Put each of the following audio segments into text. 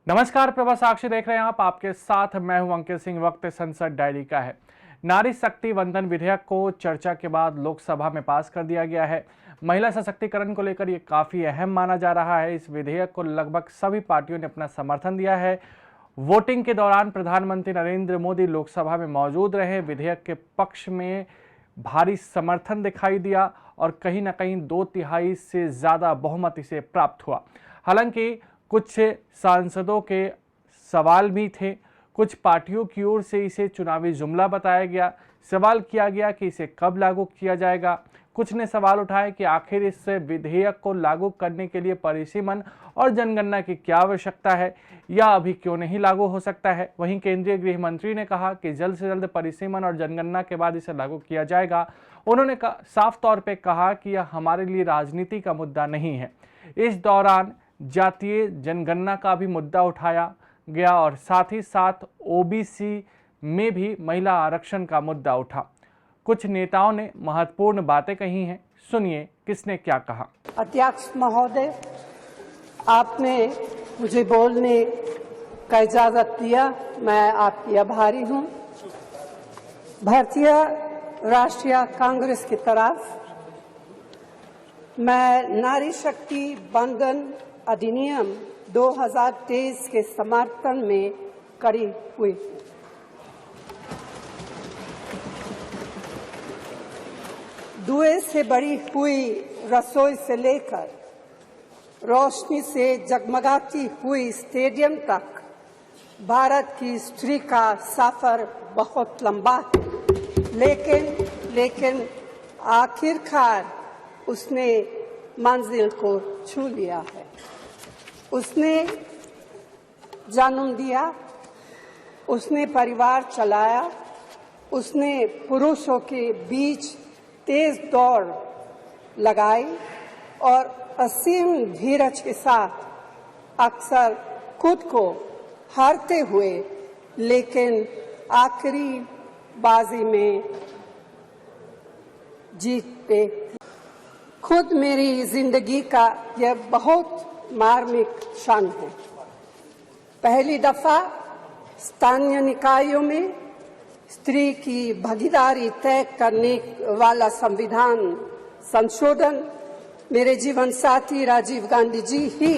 नमस्कार, प्रभा साक्षी देख रहे हैं आप। आपके साथ मैं हूं अंकित सिंह। वक्त संसद डायरी का है। नारी शक्ति वंदन विधेयक को चर्चा के बाद लोकसभा में पास कर दिया गया है। महिला सशक्तिकरण को लेकर ये काफी अहम माना जा रहा है। इस विधेयक को लगभग सभी पार्टियों ने अपना समर्थन दिया है। वोटिंग के दौरान प्रधानमंत्री नरेंद्र मोदी लोकसभा में मौजूद रहे। विधेयक के पक्ष में भारी समर्थन दिखाई दिया और कहीं ना कहीं 2/3 से ज्यादा बहुमत इसे प्राप्त हुआ। हालांकि कुछ सांसदों के सवाल भी थे। कुछ पार्टियों की ओर से इसे चुनावी जुमला बताया गया। सवाल किया गया कि इसे कब लागू किया जाएगा। कुछ ने सवाल उठाए कि आखिर इस विधेयक को लागू करने के लिए परिसीमन और जनगणना की क्या आवश्यकता है, या अभी क्यों नहीं लागू हो सकता है। वहीं केंद्रीय गृह मंत्री ने कहा कि जल्द से जल्द परिसीमन और जनगणना के बाद इसे लागू किया जाएगा। उन्होंने साफ तौर पर कहा कि यह हमारे लिए राजनीति का मुद्दा नहीं है। इस दौरान जातीय जनगणना का भी मुद्दा उठाया गया और साथ ही साथ ओबीसी में भी महिला आरक्षण का मुद्दा उठा। कुछ नेताओं ने महत्वपूर्ण बातें कही हैं। सुनिए किसने क्या कहा। अध्यक्ष महोदय, आपने मुझे बोलने का इजाजत दिया, मैं आपकी आभारी हूं। भारतीय राष्ट्रीय कांग्रेस की तरफ मैं नारी शक्ति वंदन अधिनियम 2023 के समर्थन में खड़ी हुई। धुएं से भरी हुई रसोई से लेकर रोशनी से जगमगाती हुई स्टेडियम तक भारत की स्त्री का सफर बहुत लंबा है, लेकिन आखिरकार उसने मंजिल को छू लिया है। उसने जन्म दिया, उसने परिवार चलाया, उसने पुरुषों के बीच तेज दौड़ लगाई और असीम धीरज के साथ अक्सर खुद को हारते हुए लेकिन आखिरी बाजी में जीतते। खुद मेरी जिंदगी का यह बहुत मार्मिक क्षण है। पहली दफा स्थानीय निकायों में स्त्री की भागीदारी तय करने वाला संविधान संशोधन मेरे जीवन साथी राजीव गांधी जी ही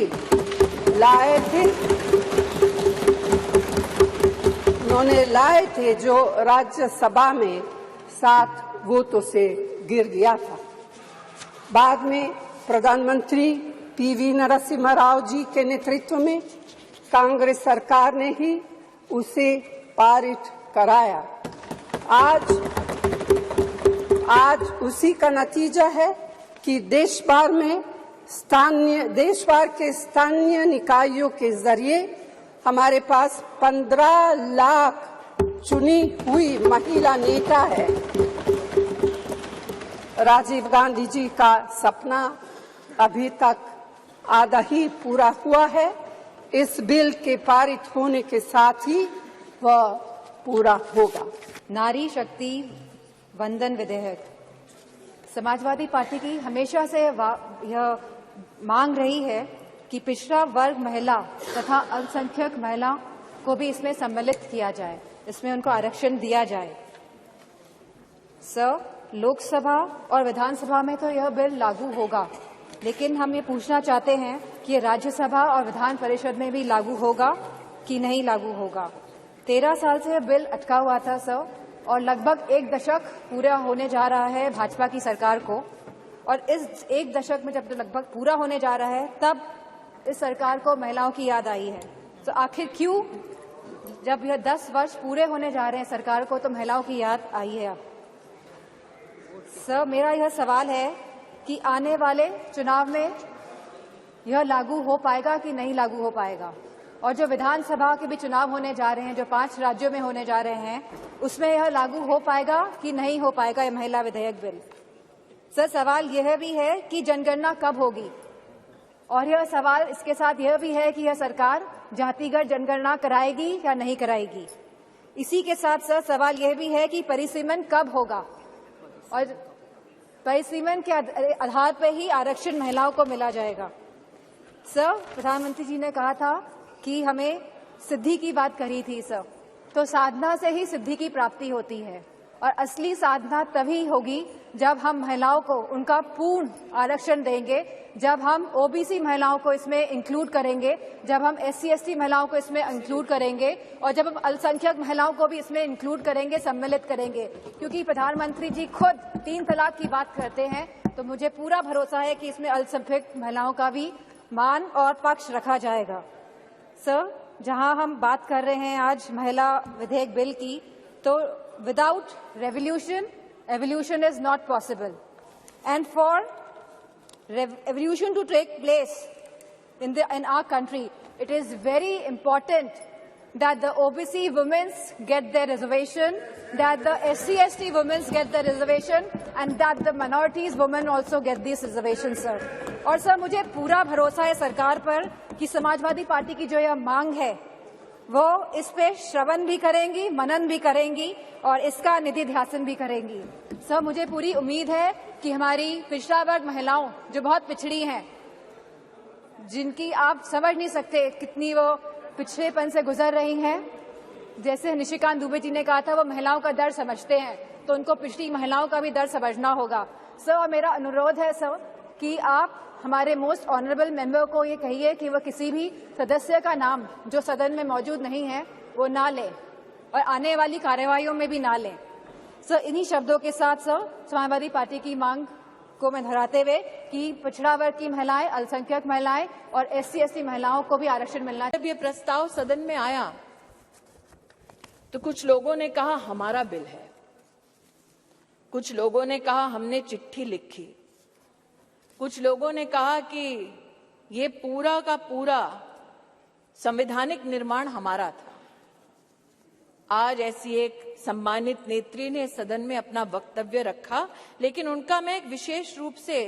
लाए थे। उन्होंने लाए थे जो राज्यसभा में 7 वोटों से गिर गया था। बाद में प्रधानमंत्री पीवी नरसिम्हा राव जी के नेतृत्व में कांग्रेस सरकार ने ही उसे पारित कराया। आज उसी का नतीजा है कि देश भर के स्थानीय निकायों के जरिए हमारे पास 15 लाख चुनी हुई महिला नेता है। राजीव गांधी जी का सपना अभी तक आधा ही पूरा हुआ है। इस बिल के पारित होने के साथ ही वह पूरा होगा। नारी शक्ति वंदन विधेयक समाजवादी पार्टी की हमेशा से यह मांग रही है कि पिछड़ा वर्ग महिला तथा अल्पसंख्यक महिला को भी इसमें सम्मिलित किया जाए, इसमें उनको आरक्षण दिया जाए। लोकसभा और विधानसभा में तो यह बिल लागू होगा, लेकिन हम ये पूछना चाहते हैं कि राज्यसभा और विधान परिषद में भी लागू होगा कि नहीं लागू होगा। 13 साल से यह बिल अटका हुआ था और लगभग 1 दशक पूरा होने जा रहा है भाजपा की सरकार को। और इस 1 दशक में जब लगभग पूरा होने जा रहा है तब इस सरकार को महिलाओं की याद आई है। तो आखिर क्यों, जब यह 10 वर्ष पूरे होने जा रहे हैं सरकार को, तो महिलाओं की याद आई है अब। मेरा यह सवाल है कि आने वाले चुनाव में यह लागू हो पाएगा कि नहीं लागू हो पाएगा, और जो विधानसभा के भी चुनाव होने जा रहे हैं, जो 5 राज्यों में होने जा रहे हैं, उसमें यह लागू हो पाएगा कि नहीं हो पाएगा यह महिला विधेयक बिल। सवाल यह भी है कि जनगणना कब होगी, और यह सवाल इसके साथ यह भी है कि यह सरकार जातिगत जनगणना कराएगी या नहीं कराएगी। इसी के साथ सवाल यह भी है कि परिसीमन कब होगा, और परिसीमन के आधार पर ही आरक्षण महिलाओं को मिला जाएगा। प्रधानमंत्री जी ने कहा था कि हमें सिद्धि की बात करी थी सर, तो साधना से ही सिद्धि की प्राप्ति होती है और असली साधना तभी होगी जब हम महिलाओं को उनका पूर्ण आरक्षण देंगे, जब हम ओबीसी महिलाओं को इसमें इंक्लूड करेंगे, जब हम SC/ST महिलाओं को इसमें इंक्लूड करेंगे और जब हम अल्पसंख्यक महिलाओं को भी इसमें इंक्लूड करेंगे, सम्मिलित करेंगे। क्योंकि प्रधानमंत्री जी खुद 3 तलाक की बात करते हैं, तो मुझे पूरा भरोसा है कि इसमें अल्पसंख्यक महिलाओं का भी मान और पक्ष रखा जाएगा। सर, जहां हम बात कर रहे हैं आज महिला विधेयक बिल की, तो without revolution, evolution is not possible. And for evolution to take place in our country, it is very important that the OBC women get their reservation, that the SC/ST women get their reservation, and that the minorities women also get these reservations, sir. और sir, मुझे पूरा भरोसा है सरकार पर कि Samajwadi party की जो यह मांग है वो इस पे श्रवण भी करेंगी, मनन भी करेंगी और इसका निधि ध्यासन भी करेंगी। सर, मुझे पूरी उम्मीद है कि हमारी पिछड़ा वर्ग महिलाओं जो बहुत पिछड़ी हैं, जिनकी आप समझ नहीं सकते कितनी वो पिछड़ेपन से गुजर रही हैं, जैसे निशिकांत दुबे जी ने कहा था वो महिलाओं का दर्द समझते हैं, तो उनको पिछड़ी महिलाओं का भी दर्द समझना होगा। सर, और मेरा अनुरोध है सर कि आप हमारे मोस्ट ऑनरेबल मेंबर को ये कहिए कि वो किसी भी सदस्य का नाम जो सदन में मौजूद नहीं है वो ना लें और आने वाली कार्यवाहियों में भी ना लें। सर, इन्हीं शब्दों के साथ सर समाजवादी पार्टी की मांग को मैं दोहराते हुए कि पिछड़ा वर्ग की महिलाएं, अल्पसंख्यक महिलाएं और SC/ST महिलाओं को भी आरक्षण मिलना। जब ये प्रस्ताव सदन में आया तो कुछ लोगों ने कहा हमारा बिल है, कुछ लोगों ने कहा हमने चिट्ठी लिखी, कुछ लोगों ने कहा कि ये पूरा का पूरा संवैधानिक निर्माण हमारा था। आज ऐसी एक सम्मानित नेत्री ने सदन में अपना वक्तव्य रखा, लेकिन उनका मैं एक विशेष रूप से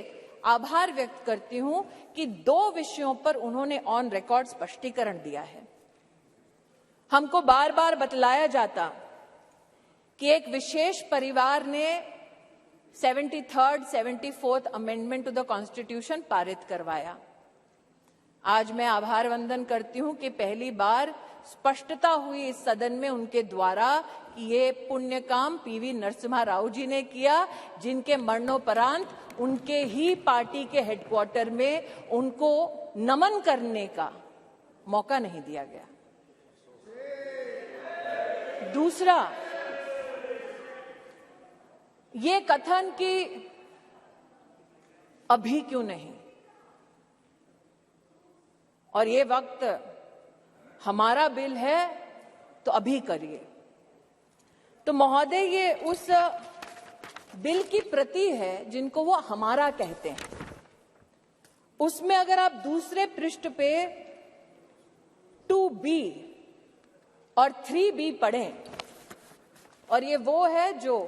आभार व्यक्त करती हूं कि 2 विषयों पर उन्होंने ऑन रिकॉर्ड स्पष्टीकरण दिया है। हमको बार बार बतलाया जाता कि एक विशेष परिवार ने 73rd, 74th amendment to the constitution पारित करवाया। आज मैं आभार वंदन करती हूं कि पहली बार स्पष्टता हुई इस सदन में उनके द्वारा कि ये पुण्य काम PV नरसिम्हा राव जी ने किया, जिनके मरणोपरांत उनके ही पार्टी के हेडक्वार्टर में उनको नमन करने का मौका नहीं दिया गया। दूसरा, ये कथन कि अभी क्यों नहीं और ये वक्त हमारा बिल है तो अभी करिए, तो महोदय ये उस बिल की प्रति है जिनको वो हमारा कहते हैं। उसमें अगर आप दूसरे पृष्ठ पे 2B और 3B पढ़ें, और ये वो है जो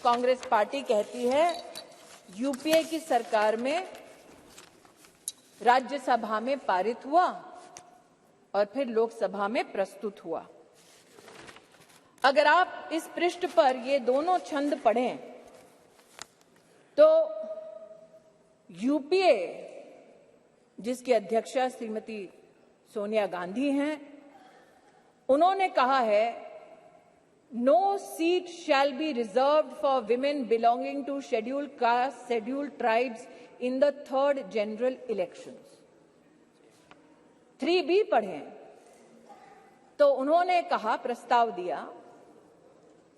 कांग्रेस पार्टी कहती है यूपीए की सरकार में राज्यसभा में पारित हुआ और फिर लोकसभा में प्रस्तुत हुआ। अगर आप इस पृष्ठ पर ये दोनों छंद पढ़ें तो यूपीए, जिसकी अध्यक्षा श्रीमती सोनिया गांधी हैं, उन्होंने कहा है No seat shall be reserved for women belonging to scheduled castes, scheduled tribes in the 3rd general elections. 3B पढ़ें तो उन्होंने कहा, प्रस्ताव दिया,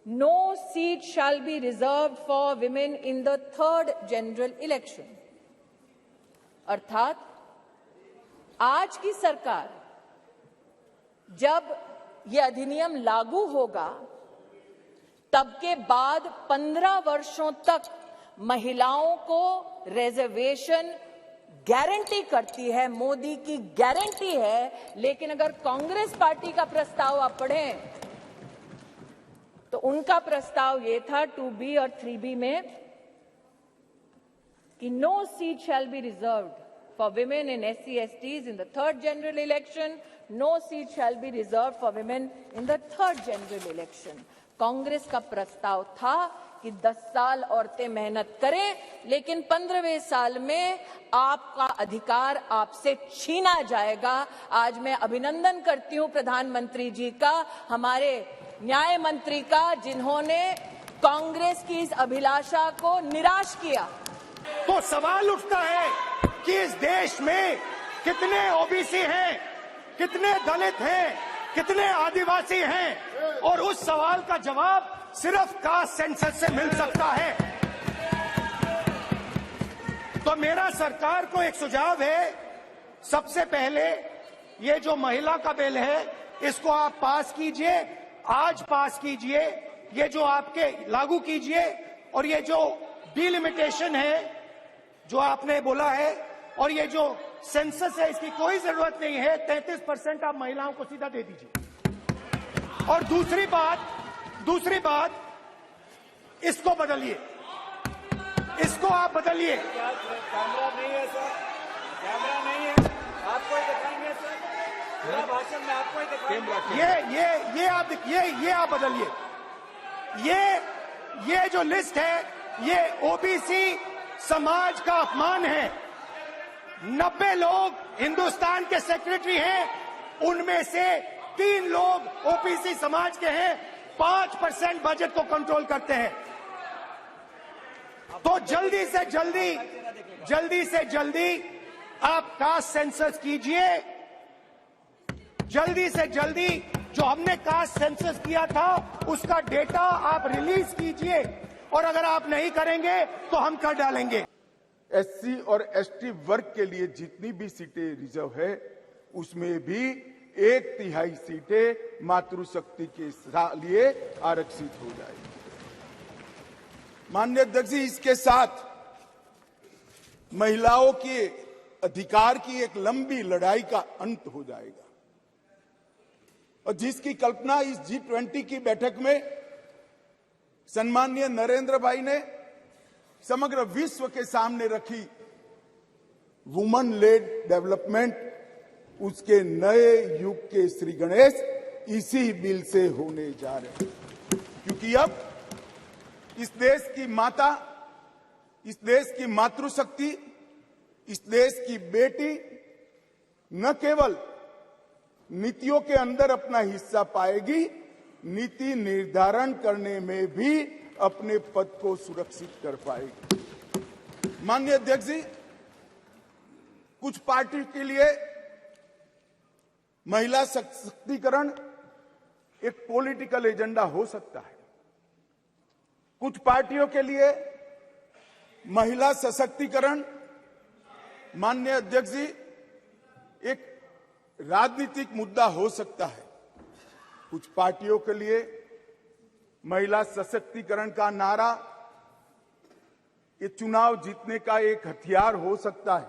No seat shall be reserved for women in the 3rd general election. अर्थात आज की सरकार जब यह अधिनियम लागू होगा तब के बाद 15 वर्षों तक महिलाओं को रिजर्वेशन गारंटी करती है, मोदी की गारंटी है। लेकिन अगर कांग्रेस पार्टी का प्रस्ताव आप पढ़ें तो उनका प्रस्ताव ये था 2B और 3B में कि no seat shall be reserved for women and SC/STs in the 3rd general election, no seat shall be reserved for women in the 3rd general election. Congress का प्रस्ताव था कि 10 साल औरतें मेहनत करें, लेकिन 15वें साल में आपका अधिकार आपसे छीना जाएगा। आज मैं अभिनंदन करती हूं प्रधानमंत्री जी का, हमारे न्याय मंत्री का, जिन्होंने कांग्रेस की इस अभिलाषा को निराश किया। तो सवाल उठता है कि इस देश में कितने ओबीसी हैं, कितने दलित हैं, कितने आदिवासी हैं, और उस सवाल का जवाब सिर्फ कास्ट सेंसस से मिल सकता है। तो मेरा सरकार को एक सुझाव है, सबसे पहले ये जो महिला का बिल है इसको आप पास कीजिए, आज पास कीजिए, ये जो आपके लागू कीजिए, और ये जो डिलिमिटेशन है जो आपने बोला है, और ये जो सेंसस है इसकी कोई जरूरत नहीं है, 33% आप महिलाओं को सीधा दे दीजिए। और दूसरी बात इसको बदलिए, इसको आप बदलिए। कैमरा नहीं है सर, कैमरा नहीं है, आपको ही दिखाएंगे सर, पूरा भाषण में आपको ही दिखाएंगे। ये आप बदलिए। ये जो लिस्ट है ये ओबीसी समाज का अपमान है। 90 लोग हिंदुस्तान के सेक्रेटरी हैं, उनमें से 3 लोग ओबीसी समाज के हैं, 5% बजट को कंट्रोल करते हैं। तो जल्दी से जल्दी आप कास्ट सेंसस कीजिए, जल्दी से जल्दी जो हमने कास्ट सेंसस किया था उसका डेटा आप रिलीज कीजिए, और अगर आप नहीं करेंगे तो हम कर डालेंगे। एससी और एसटी वर्ग के लिए जितनी भी सीटें रिजर्व है उसमें भी 1/3 सीटें मातृशक्ति के लिए आरक्षित हो जाएगी। माननीय अध्यक्ष जी, इसके साथ महिलाओं के अधिकार की एक लंबी लड़ाई का अंत हो जाएगा, और जिसकी कल्पना इस G20 की बैठक में सम्माननीय नरेंद्र भाई ने समग्र विश्व के सामने रखी, वुमन लेड डेवलपमेंट, उसके नए युग के श्री गणेश इसी बिल से होने जा रहे हैं। क्योंकि अब इस देश की माता, इस देश की मातृशक्ति, इस देश की बेटी न केवल नीतियों के अंदर अपना हिस्सा पाएगी, नीति निर्धारण करने में भी अपने पद को सुरक्षित कर पाएगी। माननीय अध्यक्ष जी, कुछ पार्टी के लिए महिला सशक्तिकरण एक पॉलिटिकल एजेंडा हो सकता है, कुछ पार्टियों के लिए महिला सशक्तिकरण, माननीय अध्यक्ष जी, एक राजनीतिक मुद्दा हो सकता है। कुछ पार्टियों के लिए महिला सशक्तिकरण का नारा ये चुनाव जीतने का एक हथियार हो सकता है,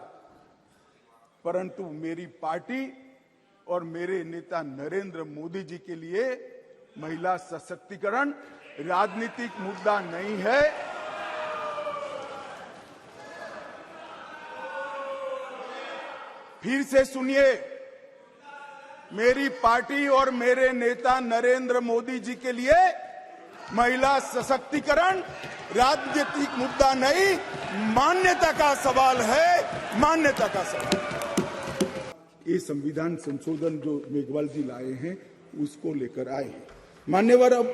परंतु मेरी पार्टी और मेरे नेता नरेंद्र मोदी जी के लिए महिला सशक्तिकरण राजनीतिक मुद्दा नहीं है। फिर से सुनिए, मेरी पार्टी और मेरे नेता नरेंद्र मोदी जी के लिए महिला सशक्तिकरण राजनीतिक मुद्दा नहीं, मान्यता का सवाल है, मान्यता का सवाल। ये संविधान संशोधन जो मेघवाल जी लाए हैं उसको लेकर आए हैं। मान्यवर, अब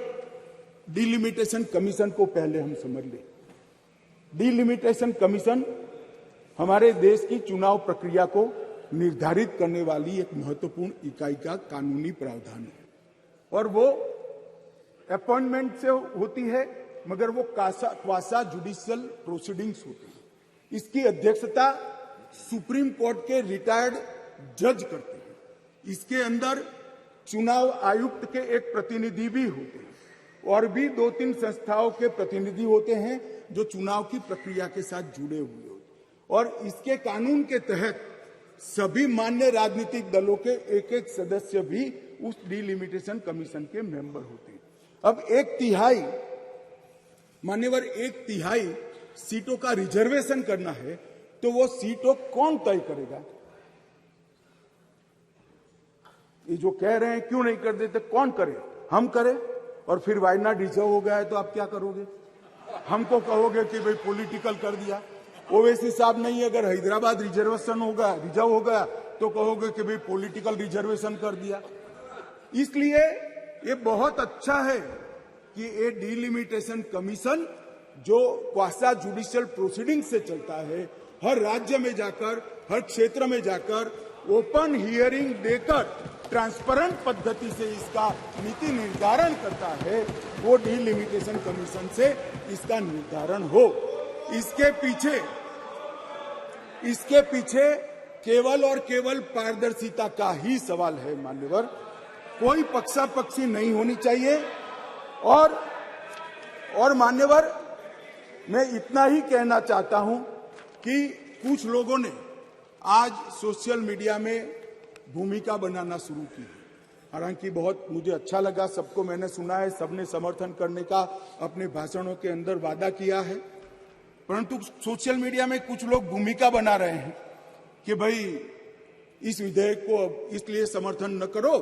डिलिमिटेशन कमीशन को पहले हम समझ लें। डिलिमिटेशन कमीशन हमारे देश की चुनाव प्रक्रिया को निर्धारित करने वाली एक महत्वपूर्ण इकाई का कानूनी प्रावधान है, और वो अपॉइंटमेंट से होती है, मगर वो क्वासा जुडिशियल प्रोसीडिंग्स होती है। इसकी अध्यक्षता सुप्रीम कोर्ट के रिटायर्ड जज करते हैं। इसके अंदर चुनाव आयुक्त के एक प्रतिनिधि भी होते हैं, और भी 2-3 संस्थाओं के प्रतिनिधि होते हैं जो चुनाव की प्रक्रिया के साथ जुड़े हुए होते हैं। और इसके कानून के तहत सभी मान्य राजनीतिक दलों के एक-एक सदस्य भी उस डिलिमिटेशन कमीशन के मेंबर होते हैं। अब 1/3 मान्यवर 1/3 सीटों का रिजर्वेशन करना है, तो वो सीटों कौन तय करेगा? ये जो कह रहे हैं क्यों नहीं कर देते, कौन करे? हम करें, और फिर वायनाड रिजर्व हो गया है तो आप क्या करोगे? हमको कहोगे कि भाई पॉलिटिकल कर दिया। ओवैसी साहब नहीं, अगर हैदराबाद रिजर्वेशन रिजर्व हो गया तो कहोगे कि भाई पॉलिटिकल रिजर्वेशन कर दिया। इसलिए ये बहुत अच्छा है कि ये डिलिमिटेशन कमीशन जो क्वासा जुडिशियल प्रोसीडिंग से चलता है, हर राज्य में जाकर, हर क्षेत्र में जाकर ओपन हियरिंग देकर ट्रांसपेरेंट पद्धति से इसका नीति निर्धारण करता है, वो डिलिमिटेशन कमीशन से इसका निर्धारण हो। इसके पीछे केवल और केवल पारदर्शिता का ही सवाल है मान्यवर। कोई पक्षापक्षी नहीं होनी चाहिए। और मान्यवर, मैं इतना ही कहना चाहता हूं कि कुछ लोगों ने आज सोशल मीडिया में भूमिका बनाना शुरू की है। हालांकि बहुत मुझे अच्छा लगा, सबको मैंने सुना है, सबने समर्थन करने का अपने भाषणों के अंदर वादा किया है, परंतु सोशल मीडिया में कुछ लोग भूमिका बना रहे हैं कि भाई इस विधेयक को इसलिए समर्थन न करो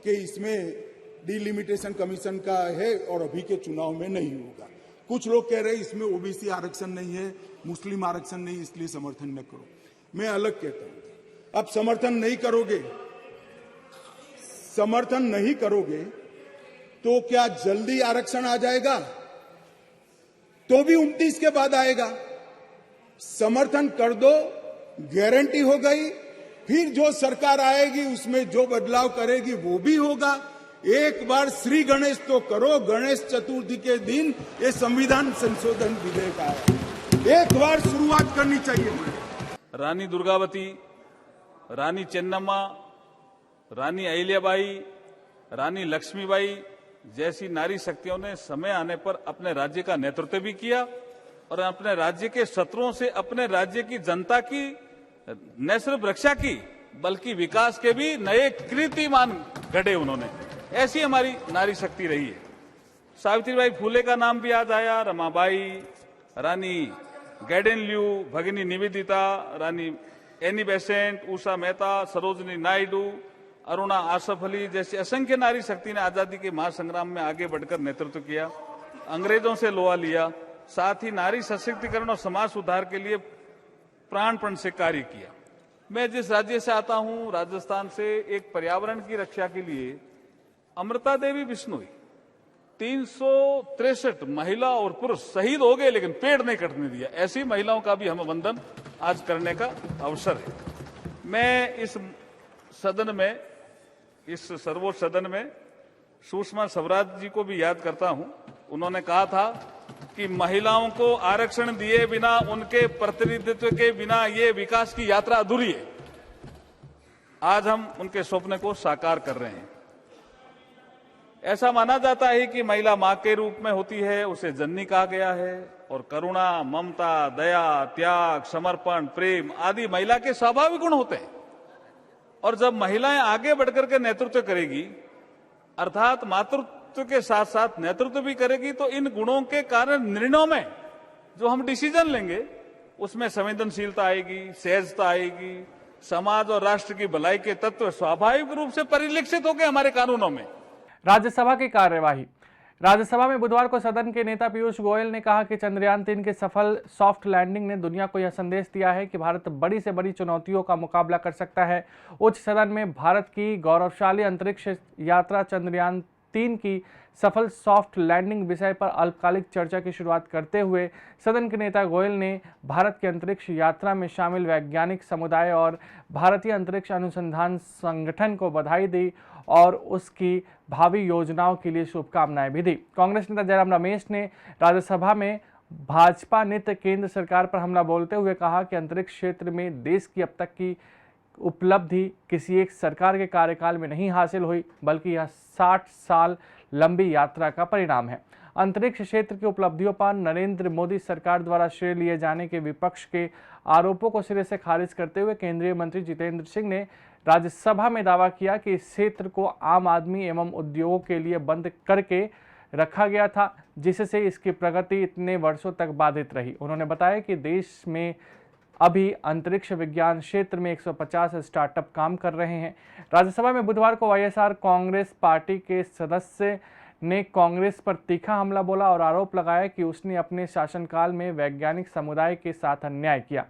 कि इसमें डिलिमिटेशन कमीशन का है और अभी के चुनाव में नहीं होगा। कुछ लोग कह रहे हैं इसमें ओबीसी आरक्षण नहीं है, मुस्लिम आरक्षण नहीं, इसलिए समर्थन न करो। मैं अलग कहता हूं, अब समर्थन नहीं करोगे तो क्या जल्दी आरक्षण आ जाएगा? तो भी 29 के बाद आएगा। समर्थन कर दो, गारंटी हो गई, फिर जो सरकार आएगी उसमें जो बदलाव करेगी वो भी होगा। एक बार श्री गणेश तो करो, गणेश चतुर्थी के दिन ये संविधान संशोधन विधेयक आया, एक बार शुरुआत करनी चाहिए। रानी दुर्गावती, रानी चेन्नम्मा, रानी अहिल्याबाई, रानी लक्ष्मीबाई जैसी नारी शक्तियों ने समय आने पर अपने राज्य का नेतृत्व भी किया और अपने राज्य के शत्रुओं से अपने राज्य की जनता की न सिर्फ रक्षा की बल्कि विकास के भी नए कीर्तिमान गढ़े उन्होंने। ऐसी हमारी नारी शक्ति रही है। सावित्रीबाई फूले का नाम भी याद आया, रमाबाई, रानी गैडेनल्यू, भगिनी निवेदिता, रानी एनी बेसेंट, उषा मेहता, सरोजनी नायडू, अरुणा आसफ अली जैसी असंख्य नारी शक्ति ने आजादी के महासंग्राम में आगे बढ़कर नेतृत्व किया, अंग्रेजों से लोहा लिया, साथ ही नारी सशक्तिकरण और समाज सुधार के लिए प्राणपण से कार्य किया। मैं जिस राज्य से आता हूं, राजस्थान से, एक पर्यावरण की रक्षा के लिए अमृता देवी बिश्नोई 363 महिला और पुरुष शहीद हो गए लेकिन पेड़ नहीं कटने दिया। ऐसी महिलाओं का भी हम वंदन आज करने का अवसर है। मैं इस सर्वोच्च सदन में सुषमा स्वराज जी को भी याद करता हूं। उन्होंने कहा था कि महिलाओं को आरक्षण दिए बिना, उनके प्रतिनिधित्व के बिना ये विकास की यात्रा अधूरी है। आज हम उनके स्वप्न को साकार कर रहे हैं। ऐसा माना जाता है कि महिला मां के रूप में होती है, उसे जननी कहा गया है, और करुणा, ममता, दया, त्याग, समर्पण, प्रेम आदि महिला के स्वाभाविक गुण होते हैं। और जब महिलाएं आगे बढ़कर के नेतृत्व करेगी, अर्थात मातृत्व के साथ साथ नेतृत्व भी करेगी, तो इन गुणों के कारण निर्णयों में जो हम डिसीजन लेंगे उसमें संवेदनशीलता आएगी, सहजता आएगी, समाज और राष्ट्र की भलाई के तत्व स्वाभाविक रूप से परिलक्षित होंगे हमारे कानूनों में। राज्यसभा की कार्यवाही। राज्यसभा में बुधवार को सदन के नेता पीयूष गोयल ने कहा कि चंद्रयान 3 के सफल सॉफ्ट लैंडिंग ने दुनिया को यह संदेश दिया है कि भारत बड़ी से बड़ी चुनौतियों का मुकाबला कर सकता है। उच्च सदन में भारत की गौरवशाली अंतरिक्ष यात्रा चंद्रयान 3 की सफल सॉफ्ट लैंडिंग विषय पर अल्पकालिक चर्चा की शुरुआत करते हुए सदन के नेता गोयल ने भारत की अंतरिक्ष यात्रा में शामिल वैज्ञानिक समुदाय और भारतीय अंतरिक्ष अनुसंधान संगठन को बधाई दी और उसकी भावी योजनाओं के लिए शुभकामनाएं भी दी। कांग्रेस नेता जयराम रमेश ने राज्यसभा में भाजपा नेता केंद्र सरकार पर हमला बोलते हुए कहा कि अंतरिक्ष क्षेत्र में देश की अब तक की उपलब्धि किसी एक सरकार के कार्यकाल में नहीं हासिल हुई, बल्कि यह 60 साल लंबी यात्रा का परिणाम है। अंतरिक्ष क्षेत्र की उपलब्धियों पर नरेंद्र मोदी सरकार द्वारा श्रेय लिए जाने के विपक्ष के आरोपों को सिरे से खारिज करते हुए केंद्रीय मंत्री जितेंद्र सिंह ने राज्यसभा में दावा किया कि इस क्षेत्र को आम आदमी एवं उद्योगों के लिए बंद करके रखा गया था, जिससे इसकी प्रगति इतने वर्षों तक बाधित रही। उन्होंने बताया कि देश में अभी अंतरिक्ष विज्ञान क्षेत्र में 150 स्टार्टअप काम कर रहे हैं। राज्यसभा में बुधवार को वाईएसआर कांग्रेस पार्टी के सदस्य ने कांग्रेस पर तीखा हमला बोला और आरोप लगाया कि उसने अपने शासनकाल में वैज्ञानिक समुदाय के साथ अन्याय किया।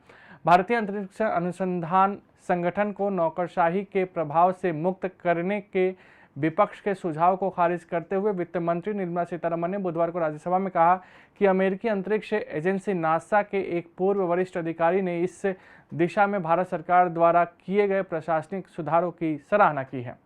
भारतीय अंतरिक्ष अनुसंधान संगठन को नौकरशाही के प्रभाव से मुक्त करने के विपक्ष के सुझाव को खारिज करते हुए वित्त मंत्री निर्मला सीतारमण ने बुधवार को राज्यसभा में कहा कि अमेरिकी अंतरिक्ष एजेंसी नासा के एक पूर्व वरिष्ठ अधिकारी ने इस दिशा में भारत सरकार द्वारा किए गए प्रशासनिक सुधारों की सराहना की है।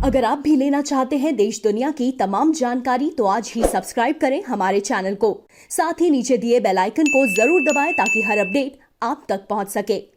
अगर आप भी लेना चाहते हैं देश दुनिया की तमाम जानकारी तो आज ही सब्सक्राइब करें हमारे चैनल को। साथ ही नीचे दिए बेल आइकन को जरूर दबाएं ताकि हर अपडेट आप तक पहुंच सके।